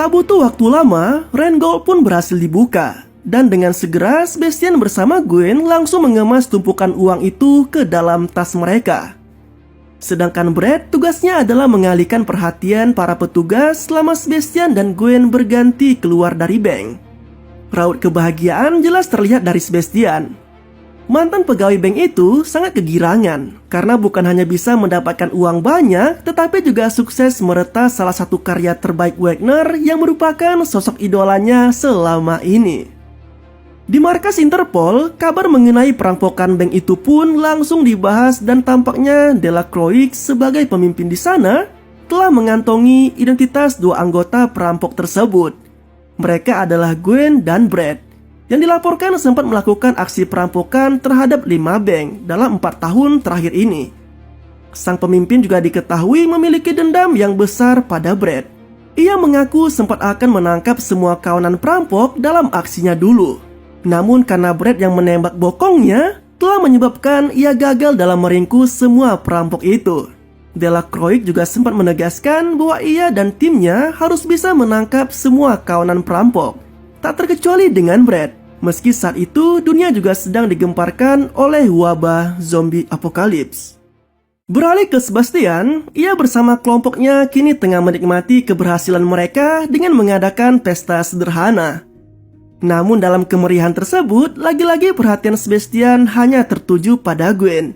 Tak butuh waktu lama, Reingold pun berhasil dibuka. Dan dengan segera, Sebastian bersama Gwen langsung mengemas tumpukan uang itu ke dalam tas mereka. Sedangkan Brad tugasnya adalah mengalihkan perhatian para petugas selama Sebastian dan Gwen berganti keluar dari bank. Raut kebahagiaan jelas terlihat dari Sebastian. Mantan pegawai bank itu sangat kegirangan karena bukan hanya bisa mendapatkan uang banyak, tetapi juga sukses meretas salah satu karya terbaik Wagner yang merupakan sosok idolanya selama ini. Di markas Interpol, kabar mengenai perampokan bank itu pun langsung dibahas dan tampaknya Delacroix sebagai pemimpin di sana telah mengantongi identitas dua anggota perampok tersebut. Mereka adalah Gwen dan Brad, yang dilaporkan sempat melakukan aksi perampokan terhadap 5 bank dalam 4 tahun terakhir ini. Sang pemimpin juga diketahui memiliki dendam yang besar pada Brad. Ia mengaku sempat akan menangkap semua kawanan perampok dalam aksinya dulu. Namun karena Brad yang menembak bokongnya telah menyebabkan ia gagal dalam meringkus semua perampok itu. Delacroix juga sempat menegaskan bahwa ia dan timnya harus bisa menangkap semua kawanan perampok, tak terkecuali dengan Brad. Meski saat itu dunia juga sedang digemparkan oleh wabah zombie apokalips. Beralih ke Sebastian, ia bersama kelompoknya kini tengah menikmati keberhasilan mereka dengan mengadakan pesta sederhana. Namun dalam kemeriahan tersebut, lagi-lagi perhatian Sebastian hanya tertuju pada Gwen.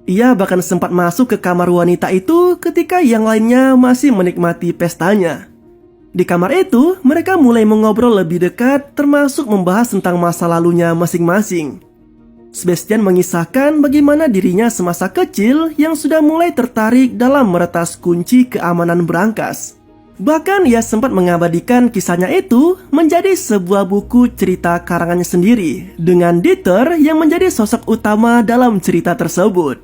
Ia bahkan sempat masuk ke kamar wanita itu ketika yang lainnya masih menikmati pestanya. Di kamar itu, mereka mulai mengobrol lebih dekat, termasuk membahas tentang masa lalunya masing-masing. Sebastian mengisahkan bagaimana dirinya semasa kecil yang sudah mulai tertarik dalam meretas kunci keamanan berangkas. Bahkan ia sempat mengabadikan kisahnya itu menjadi sebuah buku cerita karangannya sendiri, dengan Dieter yang menjadi sosok utama dalam cerita tersebut.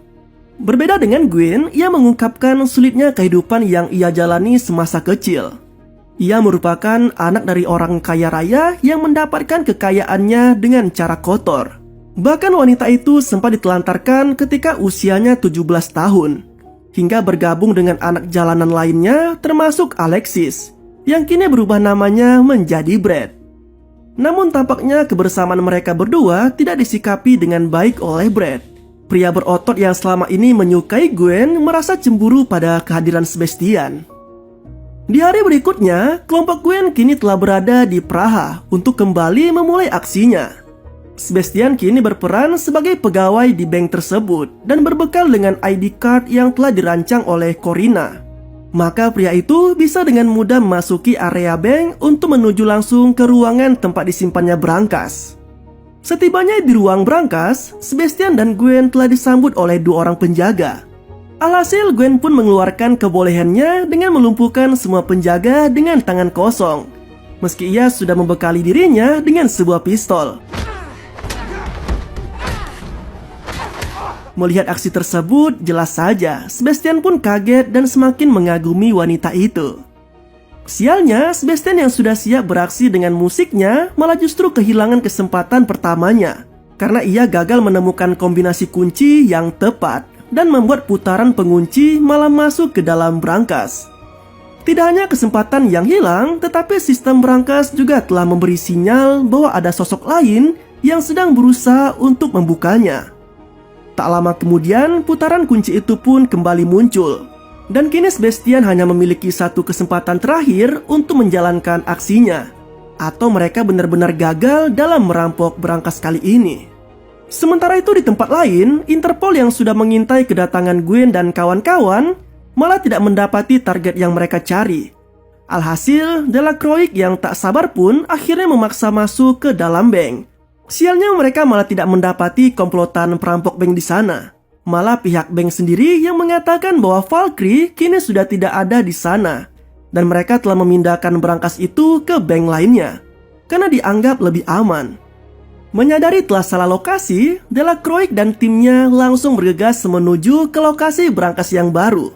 Berbeda dengan Gwen, ia mengungkapkan sulitnya kehidupan yang ia jalani semasa kecil. Ia merupakan anak dari orang kaya raya yang mendapatkan kekayaannya dengan cara kotor. Bahkan wanita itu sempat ditelantarkan ketika usianya 17 tahun. Hingga bergabung dengan anak jalanan lainnya termasuk Alexis, yang kini berubah namanya menjadi Brad. Namun tampaknya kebersamaan mereka berdua tidak disikapi dengan baik oleh Brad. Pria berotot yang selama ini menyukai Gwen merasa cemburu pada kehadiran Sebastian. Di hari berikutnya, kelompok Gwen kini telah berada di Praha untuk kembali memulai aksinya. Sebastian kini berperan sebagai pegawai di bank tersebut dan berbekal dengan ID card yang telah dirancang oleh Corina. Maka pria itu bisa dengan mudah memasuki area bank untuk menuju langsung ke ruangan tempat disimpannya berangkas. Setibanya di ruang berangkas, Sebastian dan Gwen telah disambut oleh 2 orang penjaga. Alhasil Gwen pun mengeluarkan kebolehannya dengan melumpuhkan semua penjaga dengan tangan kosong, meski ia sudah membekali dirinya dengan sebuah pistol. Melihat aksi tersebut, jelas saja Sebastian pun kaget dan semakin mengagumi wanita itu. Sialnya, Sebastian yang sudah siap beraksi dengan musiknya malah justru kehilangan kesempatan pertamanya karena ia gagal menemukan kombinasi kunci yang tepat dan membuat putaran pengunci malah masuk ke dalam berangkas. Tidak hanya kesempatan yang hilang, tetapi sistem berangkas juga telah memberi sinyal bahwa ada sosok lain yang sedang berusaha untuk membukanya. Tak lama kemudian, putaran kunci itu pun kembali muncul. Dan kini Sebastian hanya memiliki satu kesempatan terakhir untuk menjalankan aksinya. Atau mereka benar-benar gagal dalam merampok berangkas kali ini. Sementara itu di tempat lain, Interpol yang sudah mengintai kedatangan Gwen dan kawan-kawan malah tidak mendapati target yang mereka cari. Alhasil, Delacroix yang tak sabar pun akhirnya memaksa masuk ke dalam bank. Sialnya mereka malah tidak mendapati komplotan perampok bank di sana. Malah pihak bank sendiri yang mengatakan bahwa Valkyrie kini sudah tidak ada di sana. Dan mereka telah memindahkan berangkas itu ke bank lainnya karena dianggap lebih aman. Menyadari telah salah lokasi, Delacroix dan timnya langsung bergegas menuju ke lokasi berangkas yang baru.